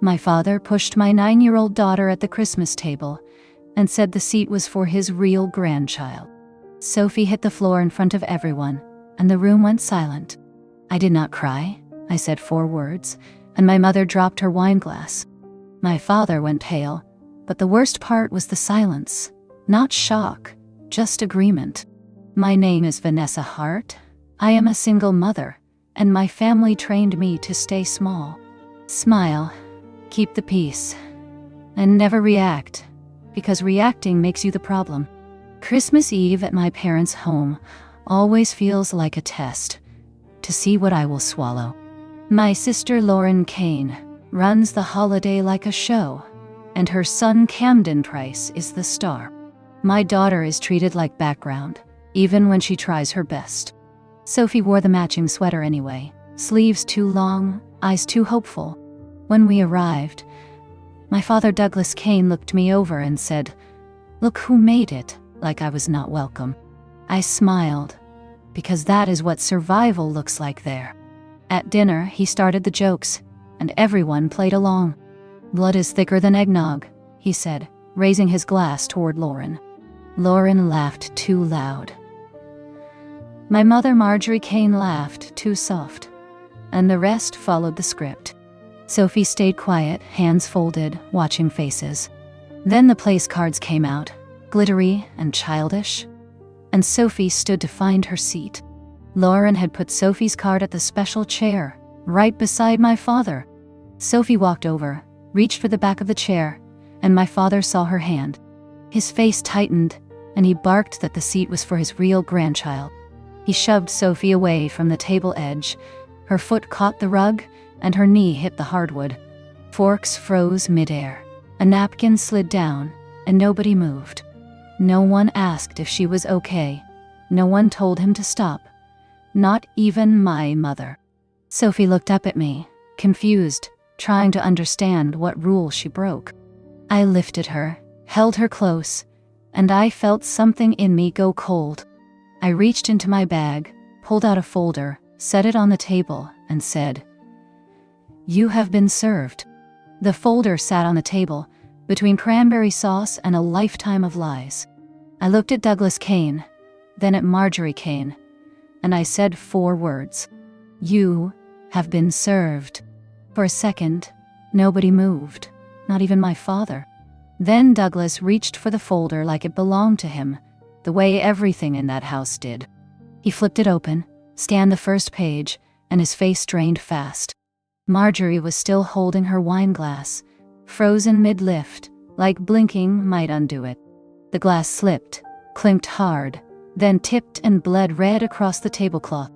My father pushed my 9-year-old daughter at the Christmas table and said the seat was for his real grandchild. Sophie hit the floor in front of everyone, and the room went silent. I did not cry. I said 4 words, and my mother dropped her wine glass. My father went pale, but the worst part was the silence. Not shock, just agreement. My name is Vanessa Hart. I am a single mother, and my family trained me to stay small. Smile, keep the peace, and never react, because reacting makes you the problem. Christmas Eve at my parents' home always feels like a test, to see what I will swallow. My sister Lauren Kane runs the holiday like a show, and her son Camden Price is the star. My daughter is treated like background, even when she tries her best. Sophie wore the matching sweater anyway, sleeves too long, eyes too hopeful. When we arrived, my father Douglas Kane looked me over and said, "Look who made it," like I was not welcome. I smiled, because that is what survival looks like there. At dinner, he started the jokes, and everyone played along. "Blood is thicker than eggnog," he said, raising his glass toward Lauren. Lauren laughed too loud. My mother Marjorie Kane laughed too soft, and the rest followed the script. Sophie stayed quiet, hands folded, watching faces. Then the place cards came out, glittery and childish, and Sophie stood to find her seat. Lauren had put Sophie's card at the special chair, right beside my father. Sophie walked over, reached for the back of the chair, and my father saw her hand. His face tightened, and he barked that the seat was for his real grandchild. He shoved Sophie away from the table edge. Her foot caught the rug, and her knee hit the hardwood. Forks froze midair. A napkin slid down, and nobody moved. No one asked if she was okay. No one told him to stop. Not even my mother. Sophie looked up at me, confused, trying to understand what rule she broke. I lifted her, held her close, and I felt something in me go cold. I reached into my bag, pulled out a folder, set it on the table, and said, "You have been served." The folder sat on the table, between cranberry sauce and a lifetime of lies. I looked at Douglas Kane, then at Marjorie Kane, and I said 4 words. "You have been served." For a second, nobody moved, not even my father. Then Douglas reached for the folder like it belonged to him, the way everything in that house did. He flipped it open, scanned the first page, and his face drained fast. Marjorie was still holding her wine glass, frozen mid-lift, like blinking might undo it. The glass slipped, clinked hard, then tipped and bled red across the tablecloth.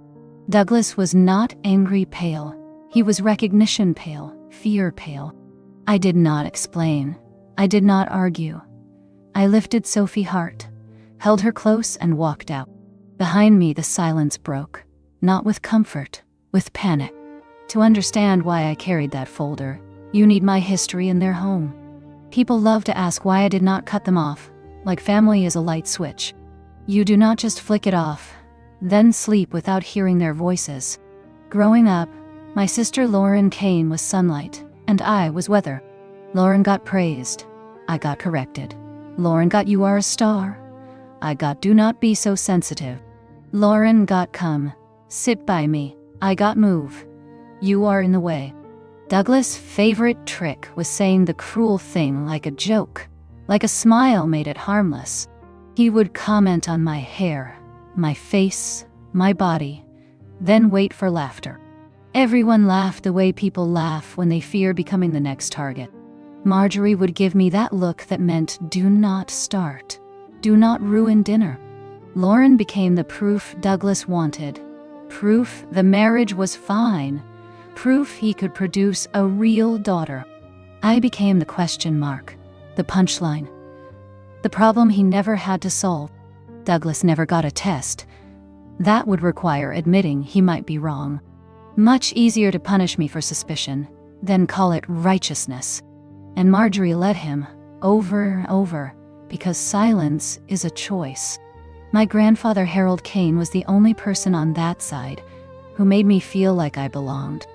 Douglas was not angry pale. He was recognition pale, fear pale. I did not explain. I did not argue. I lifted Sophie Hart, held her close, and walked out. Behind me the silence broke, not with comfort, with panic. To understand why I carried that folder, you need my history in their home. People love to ask why I did not cut them off, like family is a light switch. You do not just flick it off, then sleep without hearing their voices. Growing up, my sister Lauren Kane was sunlight, and I was weather. Lauren got praised. I got corrected. Lauren got "you are a star." I got "do not be so sensitive." Lauren got "come, sit by me." I got "move. You are in the way." Douglas' favorite trick was saying the cruel thing like a joke, like a smile made it harmless. He would comment on my hair, my face, my body, then wait for laughter. Everyone laughed the way people laugh when they fear becoming the next target. Marjorie would give me that look that meant "do not start. Do not ruin dinner." Lauren became the proof Douglas wanted. Proof the marriage was fine. Proof he could produce a real daughter. I became the question mark, the punchline, the problem he never had to solve. Douglas never got a test. That would require admitting he might be wrong. Much easier to punish me for suspicion than call it righteousness. And Marjorie let him, over and over, because silence is a choice. My grandfather Harold Kane was the only person on that side who made me feel like I belonged.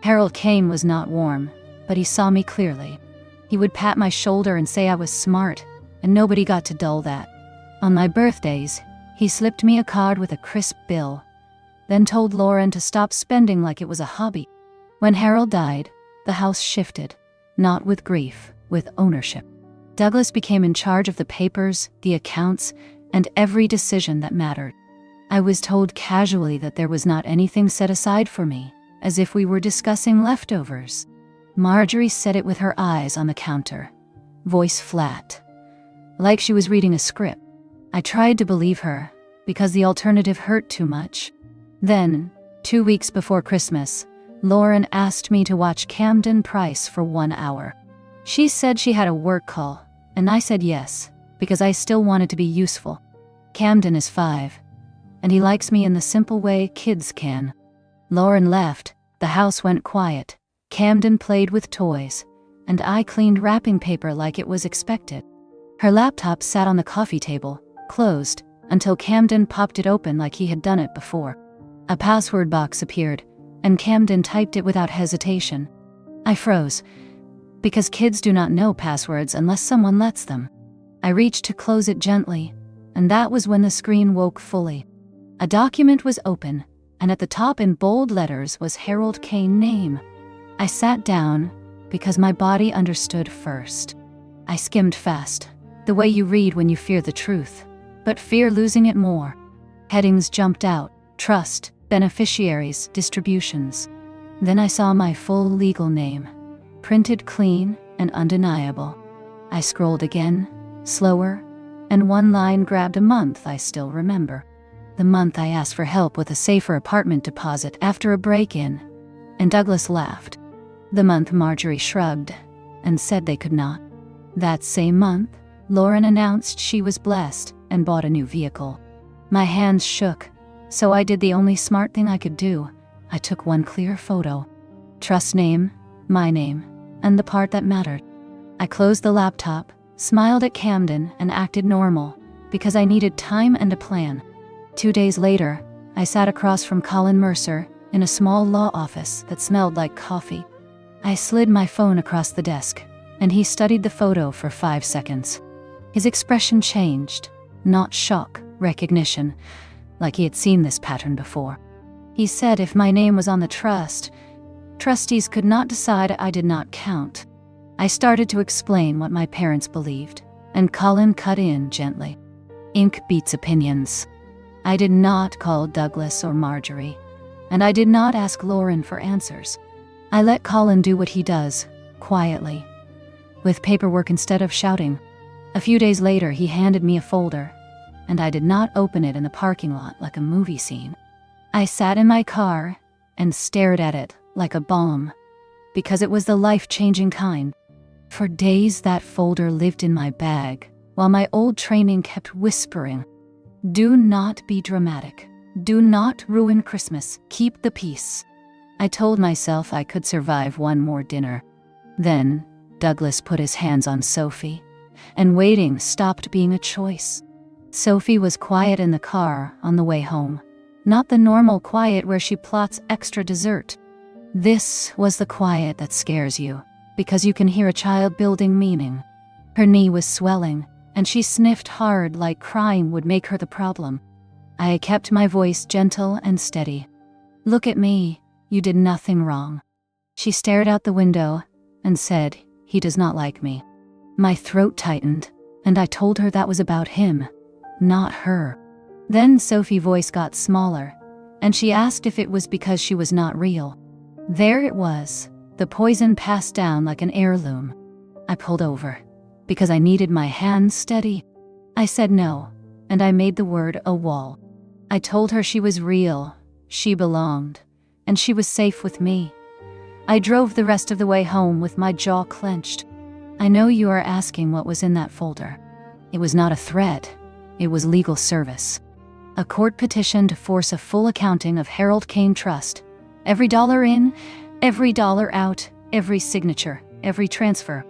Harold Kane was not warm. but he saw me clearly. He would pat my shoulder and say I was smart, and nobody got to dull that. On my birthdays, he slipped me a card with a crisp bill, then told Lauren to stop spending like it was a hobby. When Harold died, the house shifted, not with grief, with ownership. Douglas became in charge of the papers, the accounts, and every decision that mattered. I was told casually that there was not anything set aside for me, as if we were discussing leftovers. Marjorie said it with her eyes on the counter, voice flat, like she was reading a script. I tried to believe her, because the alternative hurt too much. Then, 2 weeks before Christmas, Lauren asked me to watch Camden Price for 1 hour. She said she had a work call, and I said yes, because I still wanted to be useful. Camden is 5, and he likes me in the simple way kids can. Lauren left, the house went quiet, Camden played with toys, and I cleaned wrapping paper like it was expected. Her laptop sat on the coffee table, closed, until Camden popped it open like he had done it before. A password box appeared, and Camden typed it without hesitation. I froze, because kids do not know passwords unless someone lets them. I reached to close it gently, and that was when the screen woke fully. A document was open, and at the top in bold letters was Harold Cain name. I sat down, because my body understood first. I skimmed fast, the way you read when you fear the truth, but fear losing it more. Headings jumped out: trust, beneficiaries, distributions. Then I saw my full legal name, printed clean and undeniable. I scrolled again, slower, and one line grabbed a month I still remember. The month I asked for help with a safer apartment deposit after a break-in, and Douglas laughed. The month Marjorie shrugged and said they could not. That same month, Lauren announced she was blessed and bought a new vehicle. My hands shook, so I did the only smart thing I could do. I took one clear photo. Trust name, my name, and the part that mattered. I closed the laptop, smiled at Camden, and acted normal, because I needed time and a plan. 2 days later, I sat across from Colin Mercer in a small law office that smelled like coffee. I slid my phone across the desk, and he studied the photo for 5 seconds. His expression changed, not shock, recognition, like he had seen this pattern before. He said if my name was on the trust, trustees could not decide I did not count. I started to explain what my parents believed, and Colin cut in gently. Ink beats opinions. I did not call Douglas or Marjorie, and I did not ask Lauren for answers. I let Colin do what he does, quietly, with paperwork instead of shouting. A few days later, he handed me a folder, and I did not open it in the parking lot like a movie scene. I sat in my car and stared at it like a bomb, because it was the life-changing kind. For days, that folder lived in my bag, while my old training kept whispering, "Do not be dramatic. Do not ruin Christmas. Keep the peace." I told myself I could survive one more dinner. Then, Douglas put his hands on Sophie, and waiting stopped being a choice. Sophie was quiet in the car on the way home, not the normal quiet where she plots extra dessert. This was the quiet that scares you, because you can hear a child building meaning. Her knee was swelling, and she sniffed hard like crying would make her the problem. I kept my voice gentle and steady. "Look at me. You did nothing wrong." She stared out the window and said, "He does not like me." My throat tightened, and I told her that was about him, not her. Then Sophie's voice got smaller, and she asked if it was because she was not real. There it was, the poison passed down like an heirloom. I pulled over, because I needed my hands steady. I said no, and I made the word a wall. I told her she was real, she belonged, and she was safe with me. I drove the rest of the way home with my jaw clenched. I know you are asking what was in that folder. It was not a threat, it was legal service. A court petition to force a full accounting of Harold Cain Trust. Every dollar in, every dollar out, every signature, every transfer.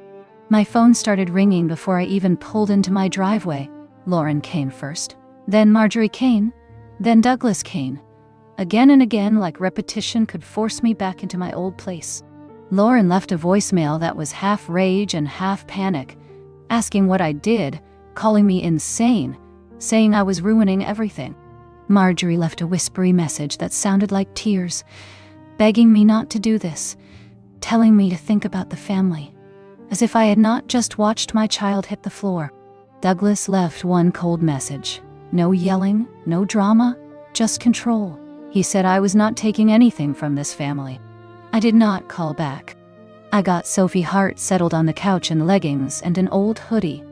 My phone started ringing before I even pulled into my driveway. Lauren Cain first, then Marjorie Cain, then Douglas Cain. Again and again, like repetition could force me back into my old place. Lauren left a voicemail that was half rage and half panic, asking what I did, calling me insane, saying I was ruining everything. Marjorie left a whispery message that sounded like tears, begging me not to do this, telling me to think about the family, as if I had not just watched my child hit the floor. Douglas left one cold message. No yelling, no drama, just control. He said I was not taking anything from this family. I did not call back. I got Sophie Hart settled on the couch in leggings and an old hoodie,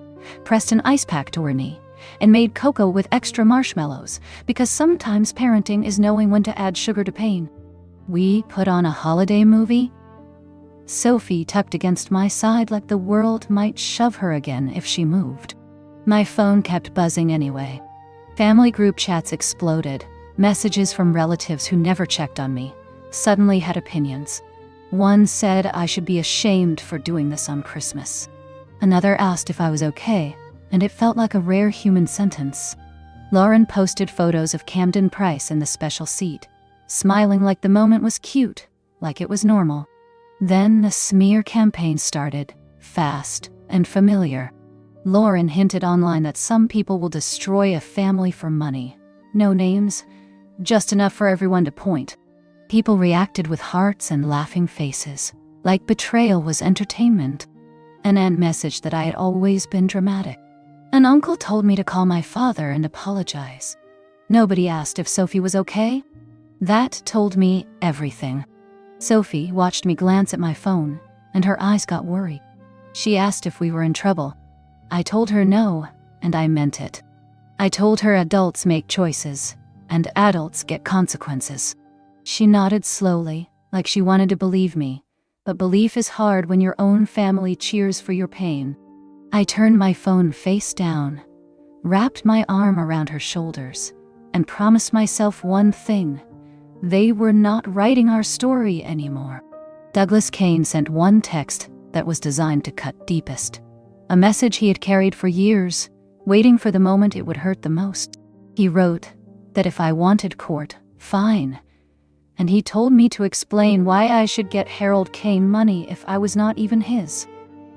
pressed an ice pack to her knee, and made cocoa with extra marshmallows, because sometimes parenting is knowing when to add sugar to pain. We put on a holiday movie. Sophie tucked against my side like the world might shove her again if she moved. My phone kept buzzing anyway. Family group chats exploded. Messages from relatives who never checked on me suddenly had opinions. One said I should be ashamed for doing this on Christmas. Another asked if I was okay, and it felt like a rare human sentence. Lauren posted photos of Camden Price in the special seat, smiling like the moment was cute, like it was normal. Then the smear campaign started, fast and familiar. Lauren hinted online that some people will destroy a family for money. No names, just enough for everyone to point. People reacted with hearts and laughing faces, like betrayal was entertainment. An aunt messaged that I had always been dramatic. An uncle told me to call my father and apologize. Nobody asked if Sophie was okay. That told me everything. Sophie watched me glance at my phone, and her eyes got worried. She asked if we were in trouble. I told her no, and I meant it. I told her adults make choices, and adults get consequences. She nodded slowly, like she wanted to believe me, but belief is hard when your own family cheers for your pain. I turned my phone face down, wrapped my arm around her shoulders, and promised myself one thing. They were not writing our story anymore. Douglas Kane sent one text that was designed to cut deepest. A message he had carried for years, waiting for the moment it would hurt the most. He wrote that if I wanted court, fine. And he told me to explain why I should get Harold Kane money if I was not even his.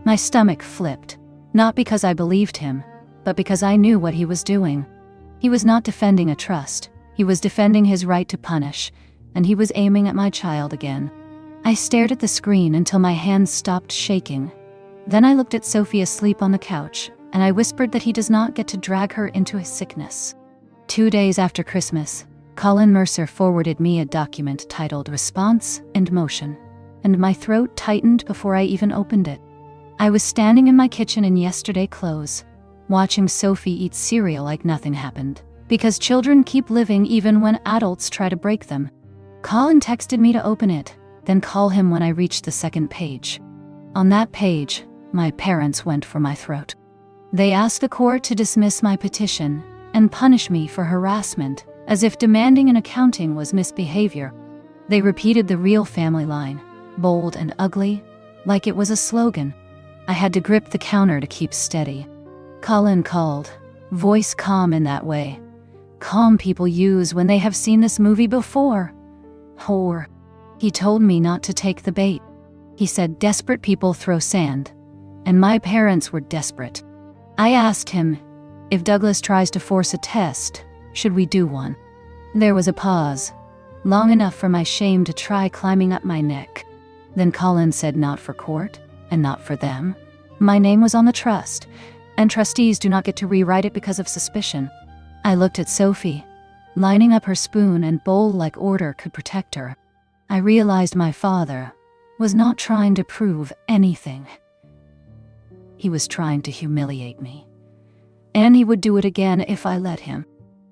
My stomach flipped, not because I believed him, but because I knew what he was doing. He was not defending a trust. He was defending his right to punish, and he was aiming at my child again. I stared at the screen until my hands stopped shaking. Then I looked at Sophie asleep on the couch, and I whispered that he does not get to drag her into his sickness. 2 days after Christmas, Colin Mercer forwarded me a document titled Response and Motion, and my throat tightened before I even opened it. I was standing in my kitchen in yesterday clothes, watching Sophie eat cereal like nothing happened, because children keep living even when adults try to break them. Colin texted me to open it, then call him when I reached the second page. On that page, my parents went for my throat. They asked the court to dismiss my petition and punish me for harassment, as if demanding an accounting was misbehavior. They repeated the real family line, bold and ugly, like it was a slogan. I had to grip the counter to keep steady. Colin called, voice calm in that way. Calm people use when they have seen this movie before. Whore. He told me not to take the bait. He said desperate people throw sand, and my parents were desperate. I asked him, if Douglas tries to force a test, should we do one? There was a pause, long enough for my shame to try climbing up my neck. Then Colin said not for court, and not for them. My name was on the trust, and trustees do not get to rewrite it because of suspicion. I looked at Sophie, lining up her spoon and bowl like order could protect her. I realized my father was not trying to prove anything. He was trying to humiliate me. And he would do it again if I let him.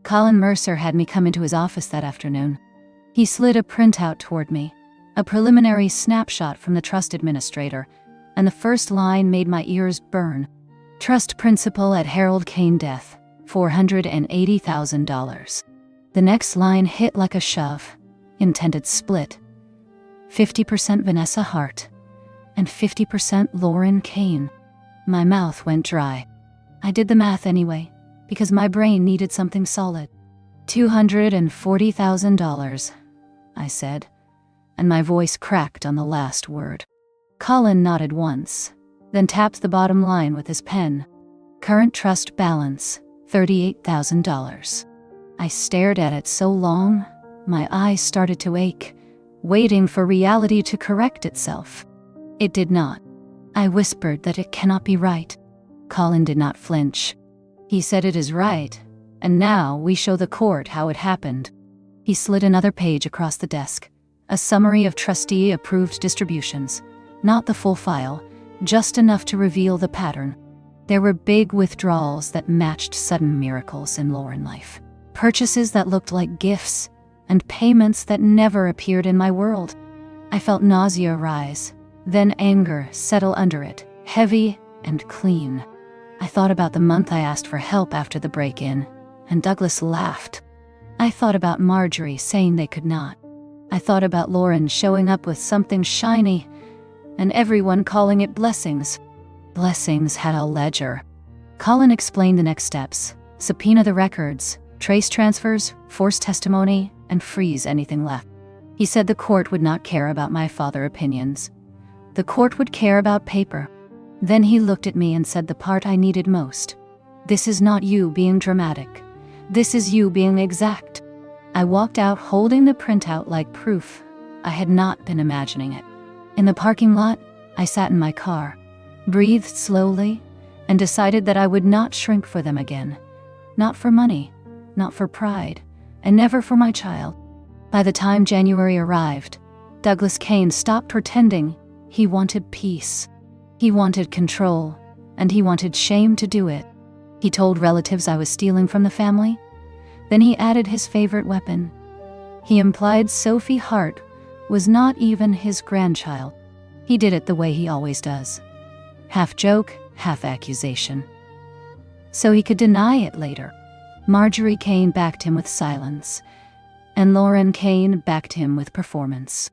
Colin Mercer had me come into his office that afternoon. He slid a printout toward me, a preliminary snapshot from the trust administrator, and the first line made my ears burn. Trust principal at Harold Kane death, $480,000. The next line hit like a shove, intended split. 50% Vanessa Hart, and 50% Lauren Kane. My mouth went dry. I did the math anyway, because my brain needed something solid. $240,000, I said, and my voice cracked on the last word. Colin nodded once, then tapped the bottom line with his pen. Current trust balance, $38,000. I stared at it so long, my eyes started to ache, waiting for reality to correct itself. It did not. I whispered that it cannot be right. Colin did not flinch. He said it is right, and now we show the court how it happened. He slid another page across the desk, a summary of trustee-approved distributions, not the full file, just enough to reveal the pattern. There were big withdrawals that matched sudden miracles in Lauren life, purchases that looked like gifts, and payments that never appeared in my world. I felt nausea rise, then anger settle under it, heavy and clean. I thought about the month I asked for help after the break-in, and Douglas laughed. I thought about Marjorie saying they could not. I thought about Lauren showing up with something shiny, and everyone calling it blessings. Blessings had a ledger. Colin explained the next steps: subpoena the records, trace transfers, force testimony, and freeze anything left. He said the court would not care about my father opinions. The court would care about paper. Then he looked at me and said the part I needed most. This is not you being dramatic. This is you being exact. I walked out holding the printout like proof. I had not been imagining it. In the parking lot, I sat in my car, breathed slowly, and decided that I would not shrink for them again. Not for money, not for pride, and never for my child. By the time January arrived, Douglas Kane stopped pretending. He wanted peace. He wanted control, and he wanted shame to do it. He told relatives I was stealing from the family. Then he added his favorite weapon. He implied Sophie Hart was not even his grandchild. He did it the way he always does. Half joke, half accusation. So he could deny it later. Marjorie Kane backed him with silence, and Lauren Kane backed him with performance.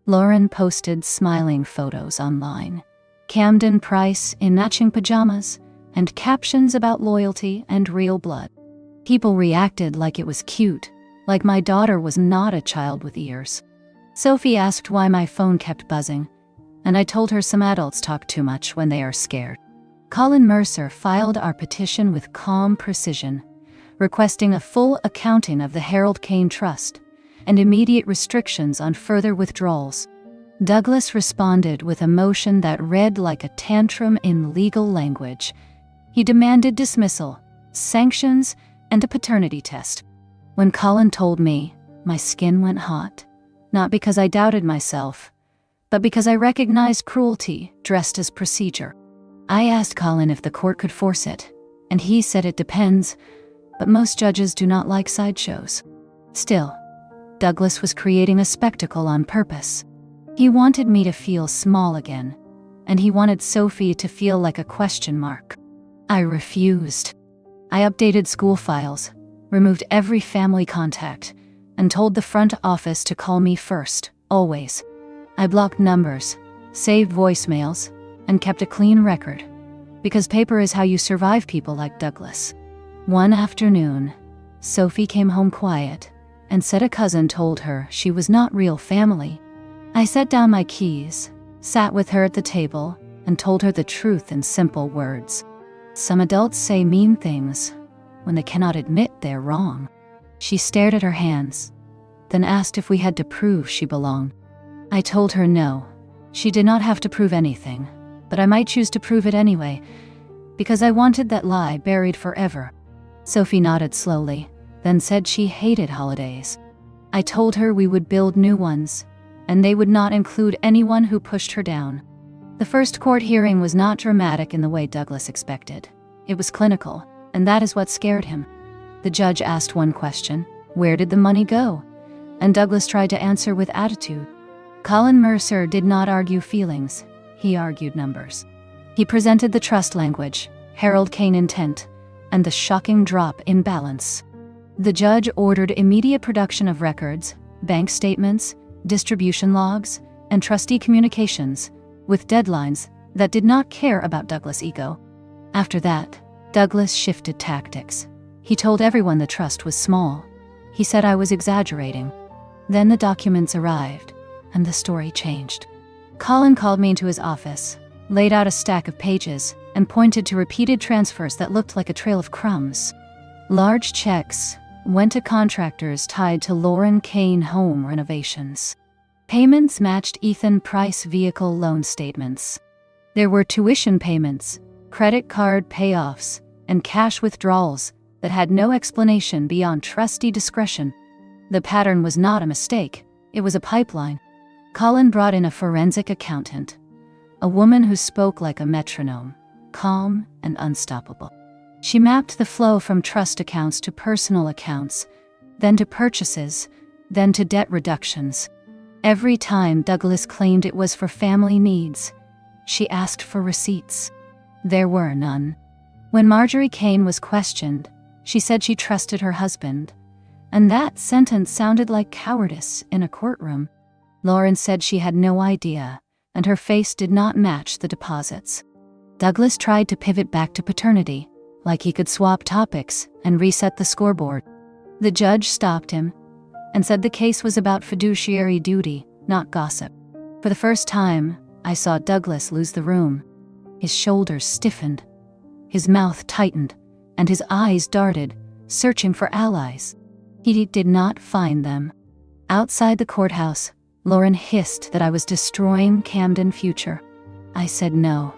Lauren posted smiling photos online, Camden Price in matching pajamas, and captions about loyalty and real blood. People reacted like it was cute, like my daughter was not a child with ears. Sophie asked why my phone kept buzzing, and I told her some adults talk too much when they are scared. Colin Mercer filed our petition with calm precision, requesting a full accounting of the Harold Kane Trust and immediate restrictions on further withdrawals. Douglas responded with a motion that read like a tantrum in legal language. He demanded dismissal, sanctions, and a paternity test. When Colin told me, my skin went hot, not because I doubted myself, but because I recognized cruelty dressed as procedure. I asked Colin if the court could force it, and he said it depends, but most judges do not like sideshows. Still, Douglas was creating a spectacle on purpose. He wanted me to feel small again, and he wanted Sophie to feel like a question mark. I refused. I updated school files, removed every family contact, and told the front office to call me first, always. I blocked numbers, saved voicemails, and kept a clean record, because paper is how you survive people like Douglas. One afternoon, Sophie came home quiet and said a cousin told her she was not real family. I set down my keys, sat with her at the table, and told her the truth in simple words. Some adults say mean things when they cannot admit they're wrong. She stared at her hands, then asked if we had to prove she belonged. I told her no. She did not have to prove anything, but I might choose to prove it anyway, because I wanted that lie buried forever. Sophie nodded slowly, then said she hated holidays. I told her we would build new ones, and they would not include anyone who pushed her down. The first court hearing was not dramatic in the way Douglas expected. It was clinical, and that is what scared him. The judge asked one question: where did the money go? And Douglas tried to answer with attitude. Colin Mercer did not argue feelings, he argued numbers. He presented the trust language, Harold Kane intent, and the shocking drop in balance. The judge ordered immediate production of records, bank statements, distribution logs, and trustee communications, with deadlines that did not care about Douglas' ego. After that, Douglas shifted tactics. He told everyone the trust was small. He said I was exaggerating. Then the documents arrived, and the story changed. Colin called me into his office, laid out a stack of pages, and pointed to repeated transfers that looked like a trail of crumbs. Large checks went to contractors tied to Lauren Kane home renovations. Payments matched Ethan Price vehicle loan statements. There were tuition payments, credit card payoffs, and cash withdrawals that had no explanation beyond trustee discretion. The pattern was not a mistake, it was a pipeline. Colin brought in a forensic accountant, a woman who spoke like a metronome, calm and unstoppable. She mapped the flow from trust accounts to personal accounts, then to purchases, then to debt reductions. Every time Douglas claimed it was for family needs, she asked for receipts. There were none. When Marjorie Kane was questioned, she said she trusted her husband, and that sentence sounded like cowardice in a courtroom. Lauren said she had no idea, and her face did not match the deposits. Douglas tried to pivot back to paternity, like he could swap topics and reset the scoreboard. The judge stopped him and said the case was about fiduciary duty, not gossip. For the first time, I saw Douglas lose the room. His shoulders stiffened, his mouth tightened, and his eyes darted, searching for allies. He did not find them. Outside the courthouse, Lauren hissed that I was destroying Camden future. I said no.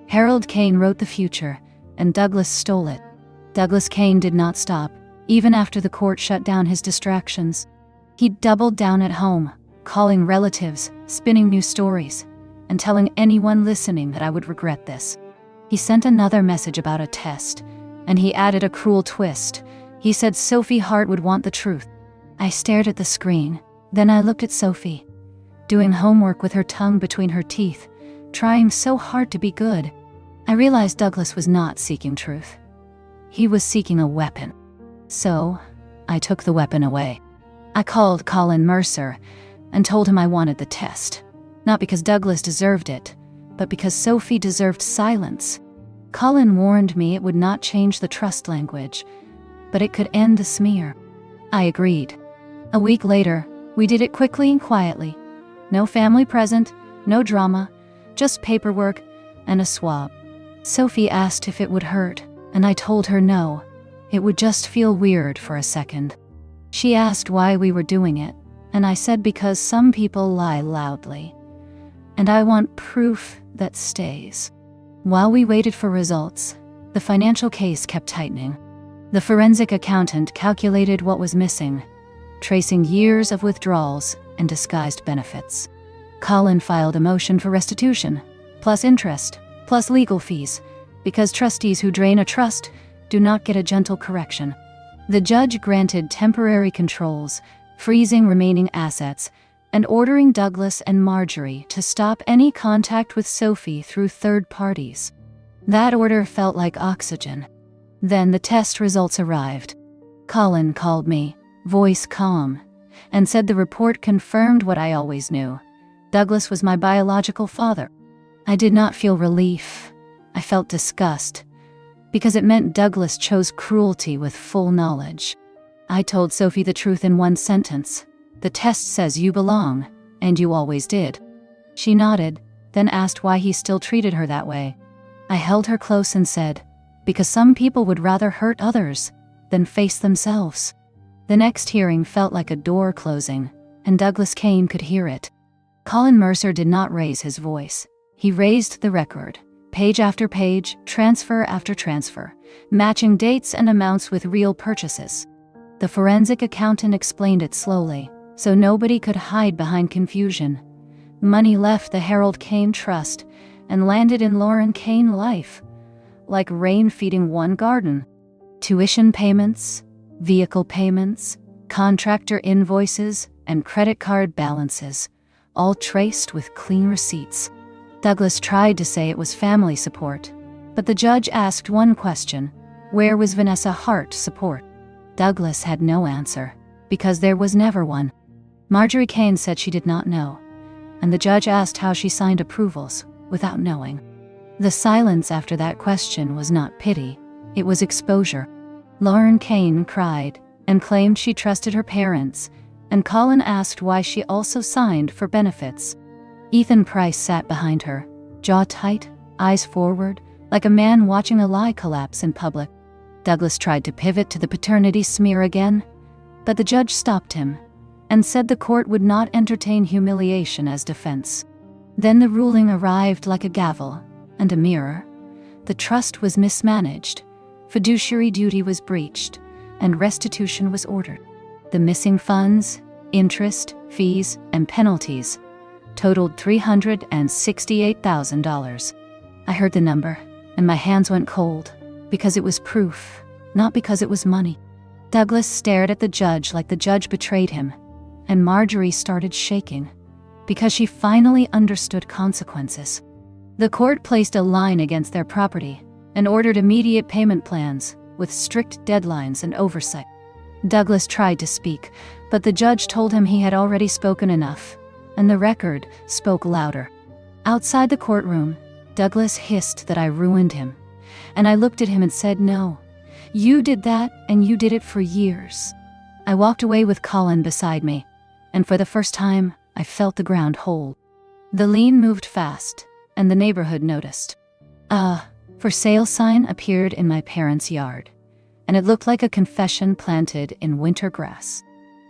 Harold Kane wrote the future, and Douglas stole it. Douglas Kane did not stop, even after the court shut down his distractions. He doubled down at home, calling relatives, spinning new stories, and telling anyone listening that I would regret this. He sent another message about a test, and he added a cruel twist. He said Sophie Hart would want the truth. I stared at the screen, then I looked at Sophie, doing homework with her tongue between her teeth, trying so hard to be good. I realized Douglas was not seeking truth. He was seeking a weapon. So, I took the weapon away. I called Colin Mercer and told him I wanted the test. Not because Douglas deserved it, but because Sophie deserved silence. Colin warned me it would not change the trust language, but it could end the smear. I agreed. A week later, we did it quickly and quietly. No family present, no drama, just paperwork and a swab. Sophie asked if it would hurt, and I told her no. It would just feel weird for a second. She asked why we were doing it, and I said because some people lie loudly, and I want proof that stays. While we waited for results, the financial case kept tightening. The forensic accountant calculated what was missing, tracing years of withdrawals and disguised benefits. Colin filed a motion for restitution, plus interest, plus legal fees, because trustees who drain a trust do not get a gentle correction. The judge granted temporary controls, freezing remaining assets, and ordering Douglas and Marjorie to stop any contact with Sophie through third parties. That order felt like oxygen. Then the test results arrived. Colin called me, voice calm, and said the report confirmed what I always knew. Douglas was my biological father. I did not feel relief. I felt disgust, because it meant Douglas chose cruelty with full knowledge. I told Sophie the truth in one sentence. The test says you belong, and you always did. She nodded, then asked why he still treated her that way. I held her close and said, because some people would rather hurt others than face themselves. The next hearing felt like a door closing, and Douglas Kane could hear it. Colin Mercer did not raise his voice. He raised the record, page after page, transfer after transfer, matching dates and amounts with real purchases. The forensic accountant explained it slowly, so nobody could hide behind confusion. Money left the Harold Kane Trust and landed in Lauren Kane life, like rain feeding one garden. Tuition payments, vehicle payments, contractor invoices, and credit card balances, all traced with clean receipts. Douglas tried to say it was family support, but the judge asked one question: where was Vanessa Hart support? Douglas had no answer, because there was never one. Marjorie Kane said she did not know, and the judge asked how she signed approvals without knowing. The silence after that question was not pity, it was exposure. Lauren Kane cried and claimed she trusted her parents, and Colin asked why she also signed for benefits. Ethan Price sat behind her, jaw tight, eyes forward, like a man watching a lie collapse in public. Douglas tried to pivot to the paternity smear again, but the judge stopped him and said the court would not entertain humiliation as defense. Then the ruling arrived like a gavel and a mirror. The trust was mismanaged, fiduciary duty was breached, and restitution was ordered. The missing funds, interest, fees, and penalties totaled $368,000. I heard the number, and my hands went cold, because it was proof, not because it was money. Douglas stared at the judge like the judge betrayed him, and Marjorie started shaking, because she finally understood consequences. The court placed a line against their property and ordered immediate payment plans with strict deadlines and oversight. Douglas tried to speak, but the judge told him he had already spoken enough, and the record spoke louder. Outside the courtroom, Douglas hissed that I ruined him, and I looked at him and said, "No, you did that, and you did it for years." I walked away with Colin beside me, and for the first time, I felt the ground hold. The lien moved fast, and the neighborhood noticed. A "for sale" sign appeared in my parents' yard, and it looked like a confession planted in winter grass.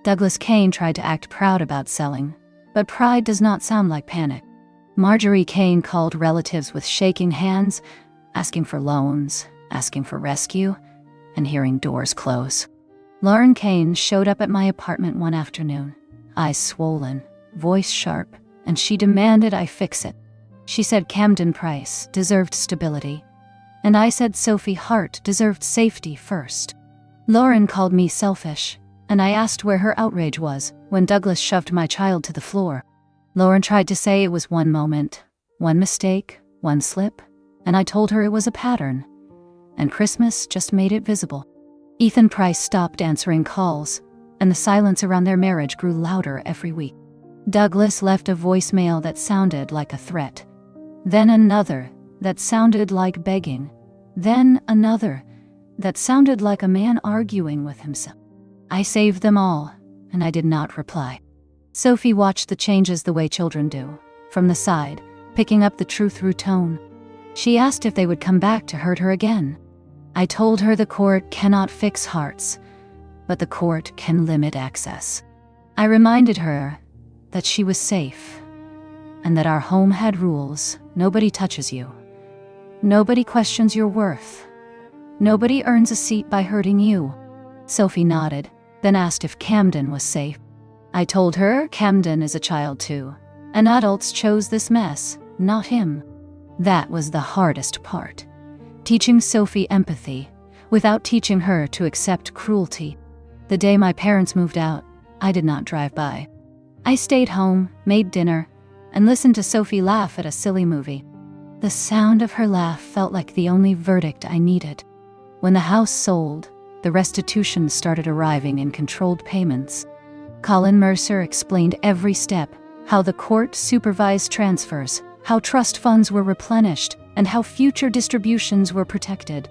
Douglas Kane tried to act proud about selling, but pride does not sound like panic. Marjorie Kane called relatives with shaking hands, asking for loans, asking for rescue, and hearing doors close. Lauren Kane showed up at my apartment one afternoon, eyes swollen, voice sharp, and she demanded I fix it. She said Camden Price deserved stability, and I said Sophie Hart deserved safety first. Lauren called me selfish, and I asked where her outrage was when Douglas shoved my child to the floor. Lauren tried to say it was one moment, one mistake, one slip, and I told her it was a pattern, and Christmas just made it visible. Ethan Price stopped answering calls, and the silence around their marriage grew louder every week. Douglas left a voicemail that sounded like a threat, then another that sounded like begging, then another that sounded like a man arguing with himself. I saved them all, and I did not reply. Sophie watched the changes the way children do, from the side, picking up the truth through tone. She asked if they would come back to hurt her again. I told her the court cannot fix hearts, but the court can limit access. I reminded her that she was safe, and that our home had rules. Nobody touches you. Nobody questions your worth. Nobody earns a seat by hurting you. Sophie nodded, then asked if Camden was safe. I told her Camden is a child too, and adults chose this mess, not him. That was the hardest part. Teaching Sophie empathy, without teaching her to accept cruelty. The day my parents moved out, I did not drive by. I stayed home, made dinner, and listened to Sophie laugh at a silly movie. The sound of her laugh felt like the only verdict I needed. When the house sold, the restitution started arriving in controlled payments. Colin Mercer explained every step, how the court supervised transfers, how trust funds were replenished, and how future distributions were protected.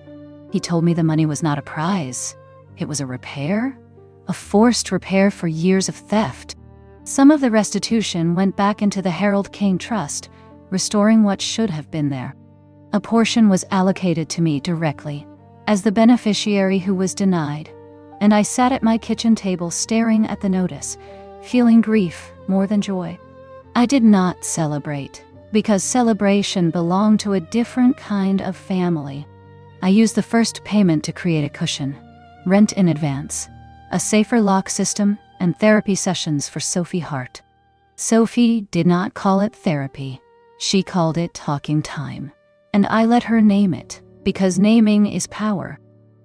He told me the money was not a prize. It was a repair, a forced repair for years of theft. Some of the restitution went back into the Harold Kane Trust, restoring what should have been there. A portion was allocated to me directly, as the beneficiary who was denied, and I sat at my kitchen table staring at the notice, feeling grief more than joy. I did not celebrate, because celebration belonged to a different kind of family. I used the first payment to create a cushion, rent in advance, a safer lock system, and therapy sessions for Sophie Hart. Sophie did not call it therapy. She called it talking time, and I let her name it, because naming is power.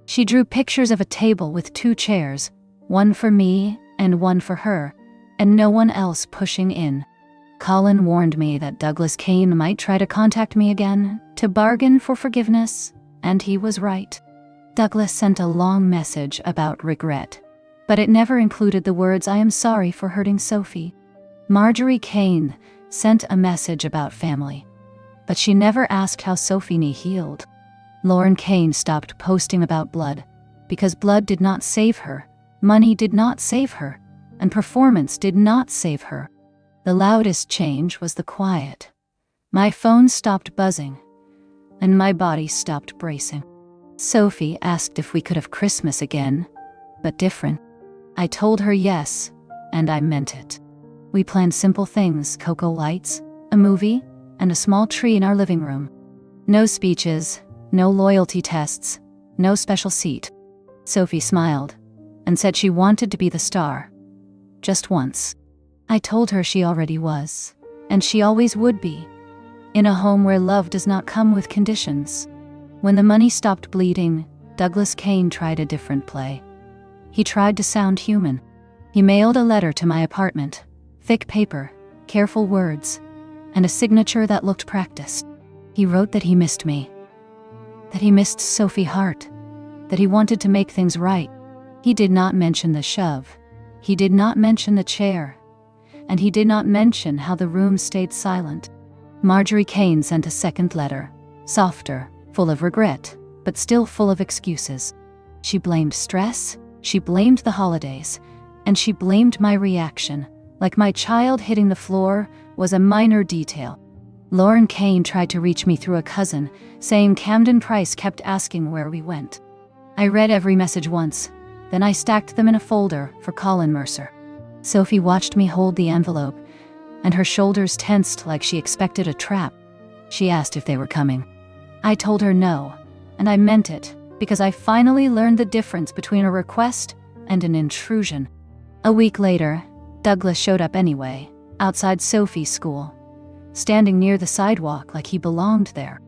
She drew pictures of a table with 2 chairs, one for me and one for her, and no one else pushing in. Colin warned me that Douglas Kane might try to contact me again to bargain for forgiveness, and he was right. Douglas sent a long message about regret, but it never included the words "I am sorry for hurting Sophie." Marjorie Kane sent a message about family, but she never asked how Sophie healed. Lauren Kane stopped posting about blood, because blood did not save her, money did not save her, and performance did not save her. The loudest change was the quiet. My phone stopped buzzing, and my body stopped bracing. Sophie asked if we could have Christmas again, but different. I told her yes, and I meant it. We planned simple things: cocoa lights, a movie, and a small tree in our living room. No speeches, no loyalty tests, no special seat. Sophie smiled and said she wanted to be the star. Just once. I told her she already was, and she always would be, in a home where love does not come with conditions. When the money stopped bleeding, Douglas Kane tried a different play. He tried to sound human. He mailed a letter to my apartment, thick paper, careful words, and a signature that looked practiced. He wrote that he missed me, that he missed Sophie Hart, that he wanted to make things right. He did not mention the shove. He did not mention the chair. And he did not mention how the room stayed silent. Marjorie Kane sent a second letter, softer, full of regret, but still full of excuses. She blamed stress, she blamed the holidays, and she blamed my reaction, like my child hitting the floor was a minor detail. Lauren Kane tried to reach me through a cousin, saying Camden Price kept asking where we went. I read every message once, then I stacked them in a folder for Colin Mercer. Sophie watched me hold the envelope, and her shoulders tensed like she expected a trap. She asked if they were coming. I told her no, and I meant it, because I finally learned the difference between a request and an intrusion. A week later, Douglas showed up anyway, outside Sophie's school, standing near the sidewalk like he belonged there.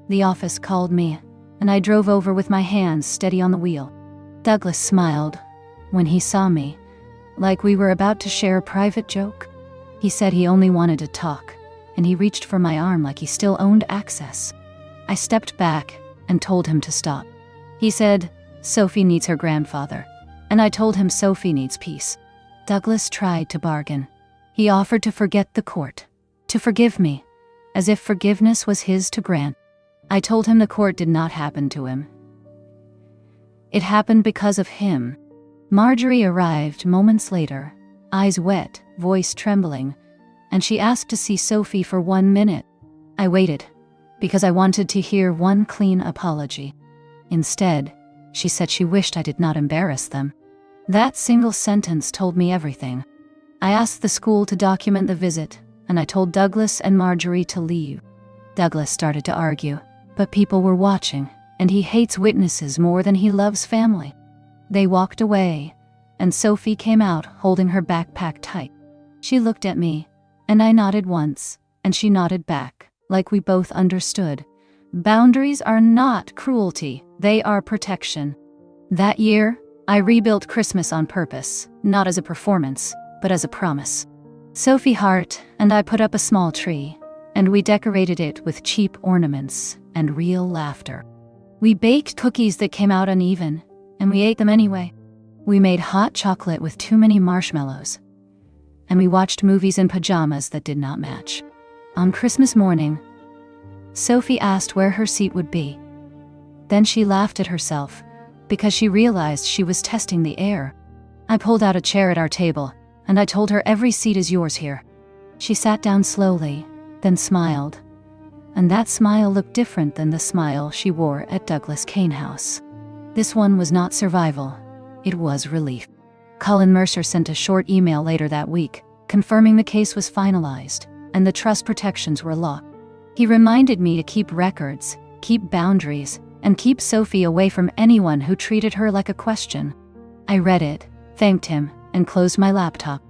The office called me, and I drove over with my hands steady on the wheel. Douglas smiled when he saw me, like we were about to share a private joke. He said he only wanted to talk, and he reached for my arm like he still owned access. I stepped back and told him to stop. He said, Sophie needs her grandfather, and I told him Sophie needs peace. Douglas tried to bargain. He offered to forget the court, to forgive me, as if forgiveness was his to grant. I told him the court did not happen to him. It happened because of him. Marjorie arrived moments later, eyes wet, voice trembling, and she asked to see Sophie for 1 minute. I waited, because I wanted to hear one clean apology. Instead, she said she wished I did not embarrass them. That single sentence told me everything. I asked the school to document the visit, and I told Douglas and Marjorie to leave. Douglas started to argue, but people were watching, and he hates witnesses more than he loves family. They walked away, and Sophie came out holding her backpack tight. She looked at me, and I nodded once, and she nodded back, like we both understood. Boundaries are not cruelty, they are protection. That year, I rebuilt Christmas on purpose, not as a performance, but as a promise. Sophie Hart and I put up a small tree, and we decorated it with cheap ornaments and real laughter. We baked cookies that came out uneven, and we ate them anyway. We made hot chocolate with too many marshmallows, and we watched movies in pajamas that did not match. On Christmas morning, Sophie asked where her seat would be. Then she laughed at herself, because she realized she was testing the air. I pulled out a chair at our table, and I told her every seat is yours here. She sat down slowly, then smiled, and that smile looked different than the smile she wore at Douglas Kane House. This one was not survival, it was relief. Colin Mercer sent a short email later that week, confirming the case was finalized, and the trust protections were locked. He reminded me to keep records, keep boundaries, and keep Sophie away from anyone who treated her like a question. I read it, thanked him, and closed my laptop.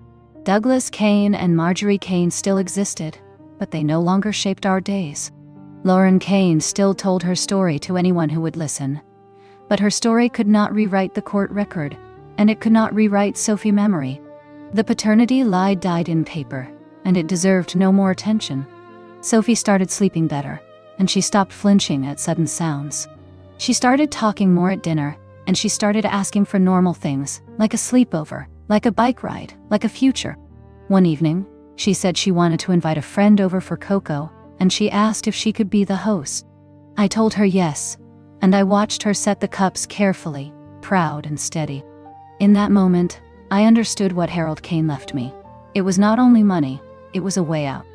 Douglas Kane and Marjorie Kane still existed, but they no longer shaped our days. Lauren Kane still told her story to anyone who would listen. But her story could not rewrite the court record, and it could not rewrite Sophie's memory. The paternity lie died in paper, and it deserved no more attention. Sophie started sleeping better, and she stopped flinching at sudden sounds. She started talking more at dinner, and she started asking for normal things, like a sleepover, like a bike ride, like a future. One evening, she said she wanted to invite a friend over for cocoa, and she asked if she could be the host. I told her yes, and I watched her set the cups carefully, proud and steady. In that moment, I understood what Harold Kane left me. It was not only money, It was a way out.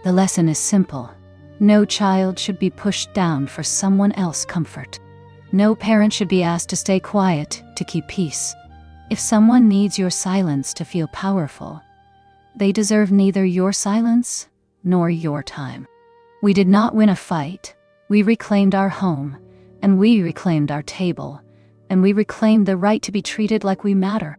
The lesson is simple. No child should be pushed down for someone else's comfort. No parent should be asked to stay quiet to keep peace. If someone needs your silence to feel powerful, they deserve neither your silence nor your time. We did not win a fight. We reclaimed our home, and we reclaimed our table, and we reclaimed the right to be treated like we matter.